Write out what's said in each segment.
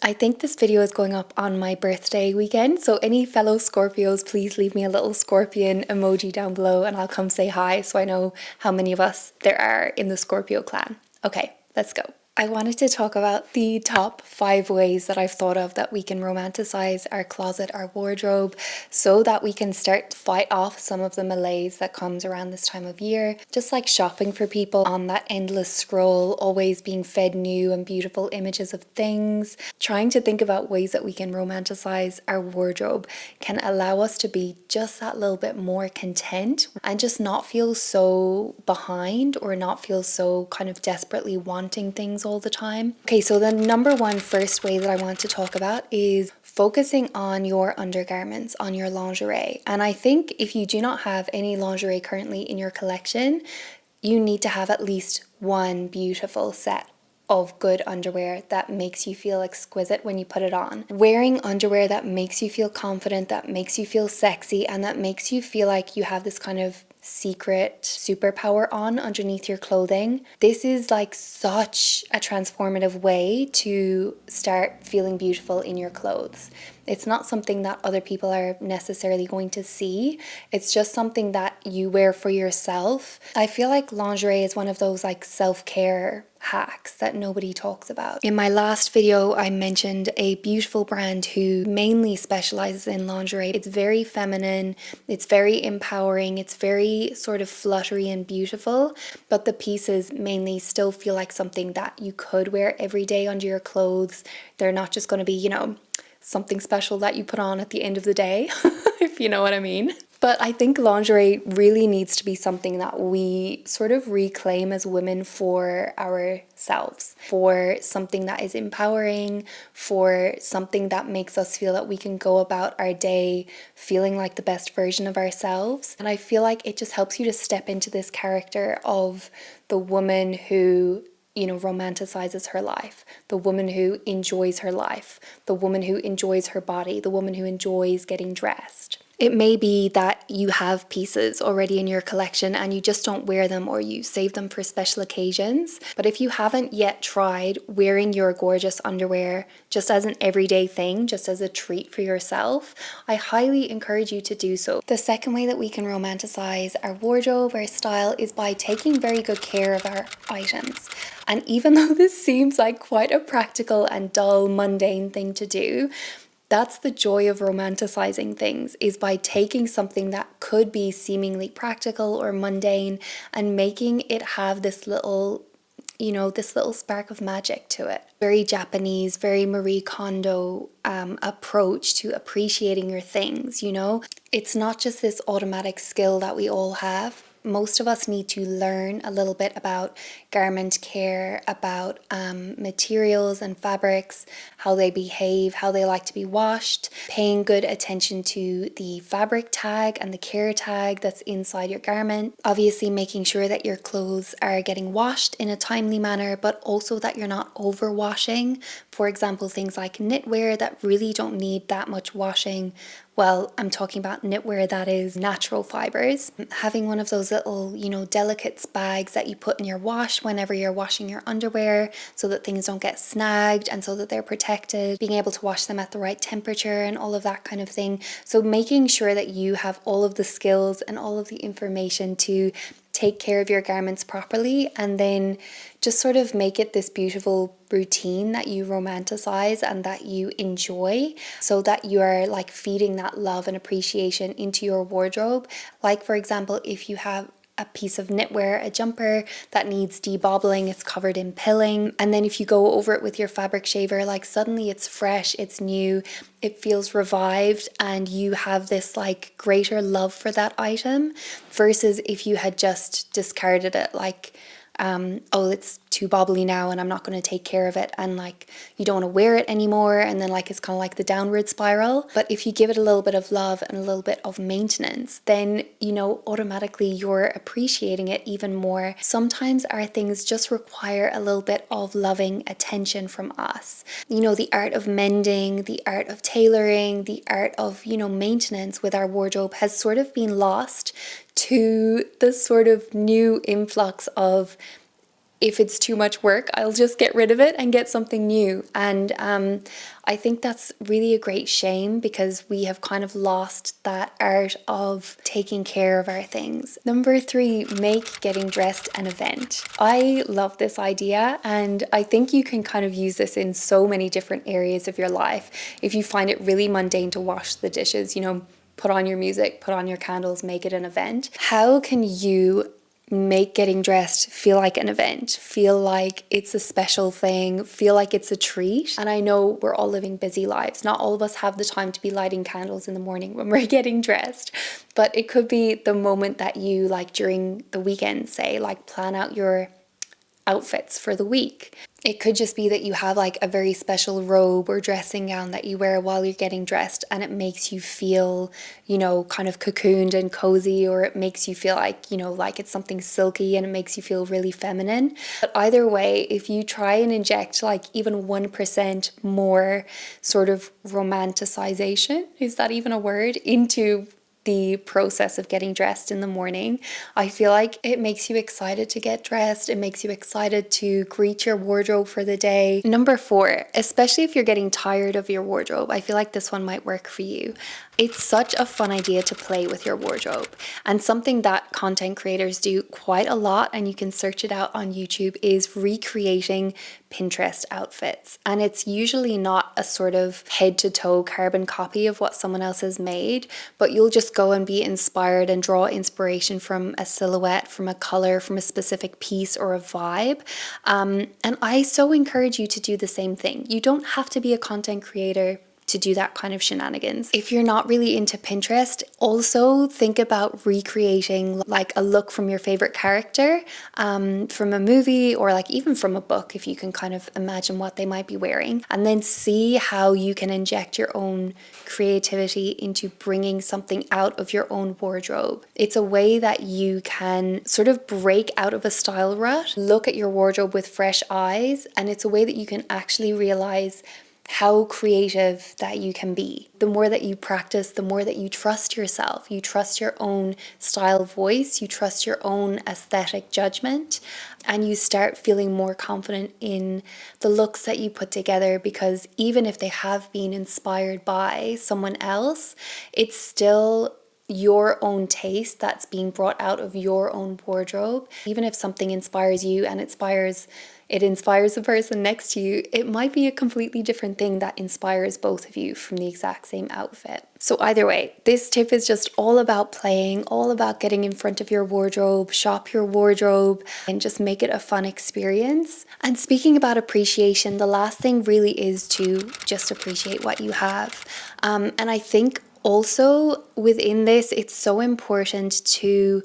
I think this video is going up on my birthday weekend, so any fellow Scorpios, please leave me a little scorpion emoji down below and I'll come say hi so I know how many of us there are in the Scorpio clan. Okay, let's go. I wanted to talk about the top 5 ways that I've thought of that we can romanticize our closet, our wardrobe, so that we can start to fight off some of the malaise that comes around this time of year. Just like shopping for people on that endless scroll, always being fed new and beautiful images of things. Trying to think about ways that we can romanticize our wardrobe can allow us to be just that little bit more content and just not feel so behind or not feel so kind of desperately wanting things all the time. Okay, so the number one first way that I want to talk about is focusing on your undergarments, on your lingerie. And I think if you do not have any lingerie currently in your collection, you need to have at least one beautiful set of good underwear that makes you feel exquisite when you put it on. Wearing underwear that makes you feel confident, that makes you feel sexy, and that makes you feel like you have this kind of secret superpower on underneath your clothing. This is like such a transformative way to start feeling beautiful in your clothes. It's not something that other people are necessarily going to see. It's just something that you wear for yourself. I feel like lingerie is one of those like self-care hacks that nobody talks about. In my last video, I mentioned a beautiful brand who mainly specializes in lingerie. It's very feminine, it's very empowering, it's very sort of fluttery and beautiful, but the pieces mainly still feel like something that you could wear every day under your clothes. They're not just going to be, you know, something special that you put on at the end of the day, if you know what I mean. But I think lingerie really needs to be something that we sort of reclaim as women for ourselves, for something that is empowering, for something that makes us feel that we can go about our day feeling like the best version of ourselves. And I feel like it just helps you to step into this character of the woman who, you know, romanticizes her life, the woman who enjoys her life, the woman who enjoys her body, the woman who enjoys getting dressed. It may be that you have pieces already in your collection and you just don't wear them or you save them for special occasions. But if you haven't yet tried wearing your gorgeous underwear just as an everyday thing, just as a treat for yourself, I highly encourage you to do so. The second way that we can romanticize our wardrobe, our style, is by taking very good care of our items. And even though this seems like quite a practical and dull, mundane thing to do, that's the joy of romanticizing things, is by taking something that could be seemingly practical or mundane and making it have this little, you know, this little spark of magic to it. Very Japanese, very Marie Kondo approach to appreciating your things, you know? It's not just this automatic skill that we all have. Most of us need to learn a little bit about garment care, about materials and fabrics, how they behave, how they like to be washed, paying good attention to the fabric tag and the care tag that's inside your garment. Obviously making sure that your clothes are getting washed in a timely manner, but also that you're not overwashing. For example, things like knitwear that really don't need that much washing. Well, I'm talking about knitwear that is natural fibers. Having one of those little, you know, delicate bags that you put in your wash whenever you're washing your underwear so that things don't get snagged and so that they're protected. Being able to wash them at the right temperature and all of that kind of thing. So making sure that you have all of the skills and all of the information to take care of your garments properly, and then just sort of make it this beautiful routine that you romanticize and that you enjoy, so that you are like feeding that love and appreciation into your wardrobe. Like for example, if you have a piece of knitwear, a jumper that needs debobbling, it's covered in pilling, and then if you go over it with your fabric shaver, like suddenly it's fresh, it's new, it feels revived, and you have this like greater love for that item, versus if you had just discarded it, like oh, it's too bobbly now and I'm not going to take care of it, and like you don't want to wear it anymore, and then like it's kind of like the downward spiral. But if you give it a little bit of love and a little bit of maintenance, then, you know, automatically you're appreciating it even more. Sometimes our things just require a little bit of loving attention from us. You know, the art of mending, the art of tailoring, the art of, you know, maintenance with our wardrobe has sort of been lost to the sort of new influx of if it's too much work, I'll just get rid of it and get something new. And I think that's really a great shame because we have kind of lost that art of taking care of our things. Number 3, make getting dressed an event. I love this idea, and I think you can kind of use this in so many different areas of your life. If you find it really mundane to wash the dishes, put on your music, put on your candles, make it an event. How can you make getting dressed feel like an event, feel like it's a special thing, feel like it's a treat? And I know we're all living busy lives. Not all of us have the time to be lighting candles in the morning when we're getting dressed, but it could be the moment that you, like during the weekend, say, like plan out your outfits for the week. It could just be that you have like a very special robe or dressing gown that you wear while you're getting dressed, and it makes you feel, kind of cocooned and cozy, or it makes you feel like, like it's something silky and it makes you feel really feminine. But either way, if you try and inject like even 1% more sort of romanticization, is that even a word, into the process of getting dressed in the morning, I feel like it makes you excited to get dressed. It makes you excited to greet your wardrobe for the day. Number 4, especially if you're getting tired of your wardrobe, I feel like this one might work for you. It's such a fun idea to play with your wardrobe, and something that content creators do quite a lot, and you can search it out on YouTube, is recreating Pinterest outfits. And it's usually not a sort of head to toe carbon copy of what someone else has made, but you'll just go and be inspired and draw inspiration from a silhouette, from a color, from a specific piece or a vibe. And I so encourage you to do the same thing. You don't have to be a content creator to do that kind of shenanigans. If you're not really into Pinterest, also think about recreating like a look from your favorite character, from a movie, or like even from a book, if you can kind of imagine what they might be wearing, and then see how you can inject your own creativity into bringing something out of your own wardrobe. It's a way that you can sort of break out of a style rut, look at your wardrobe with fresh eyes, and it's a way that you can actually realize how creative that you can be. The more that you practice, the more that you trust yourself. You trust your own style voice, you trust your own aesthetic judgment, and you start feeling more confident in the looks that you put together, because even if they have been inspired by someone else, it's still your own taste that's being brought out of your own wardrobe. Even if something inspires you and it inspires the person next to you, it might be a completely different thing that inspires both of you from the exact same outfit. So either way, this tip is just all about playing, all about getting in front of your wardrobe, shop your wardrobe, and just make it a fun experience. And speaking about appreciation, the last thing really is to just appreciate what you have. And I think also within this, it's so important to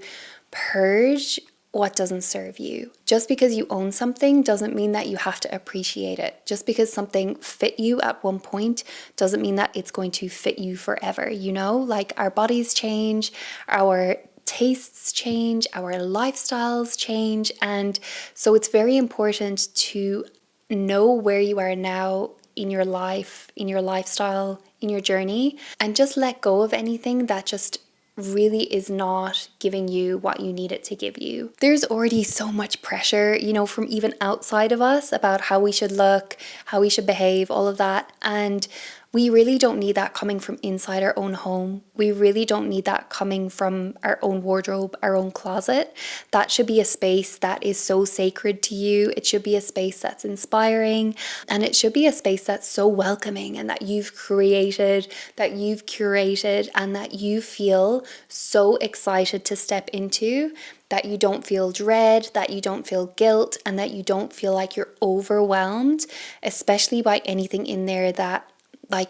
purge what doesn't serve you. Just because you own something doesn't mean that you have to appreciate it. Just because something fit you at one point doesn't mean that it's going to fit you forever, Like our bodies change, our tastes change, our lifestyles change, and so it's very important to know where you are now in your life, in your lifestyle, in your journey, and just let go of anything that just really is not giving you what you need it to give you. There's already so much pressure, from even outside of us about how we should look, how we should behave, all of that. And we really don't need that coming from inside our own home. We really don't need that coming from our own wardrobe, our own closet. That should be a space that is so sacred to you. It should be a space that's inspiring, and it should be a space that's so welcoming and that you've created, that you've curated, and that you feel so excited to step into, that you don't feel dread, that you don't feel guilt, and that you don't feel like you're overwhelmed, especially by anything in there that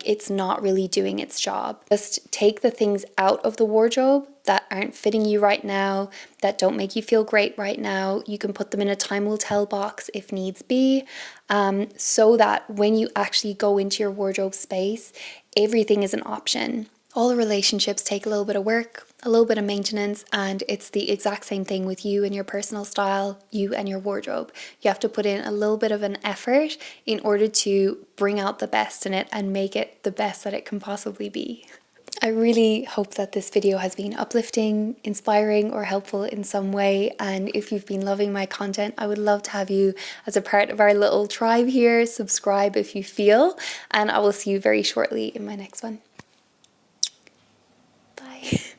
it's not really doing its job. Just take the things out of the wardrobe that aren't fitting you right now, that don't make you feel great right now. You can put them in a time will tell box if needs be, so that when you actually go into your wardrobe space, everything is an option. All relationships take a little bit of work, a little bit of maintenance, and it's the exact same thing with you and your personal style, you and your wardrobe. You have to put in a little bit of an effort in order to bring out the best in it and make it the best that it can possibly be. I really hope that this video has been uplifting, inspiring, or helpful in some way. And if you've been loving my content, I would love to have you as a part of our little tribe here. Subscribe if you feel, and I will see you very shortly in my next one.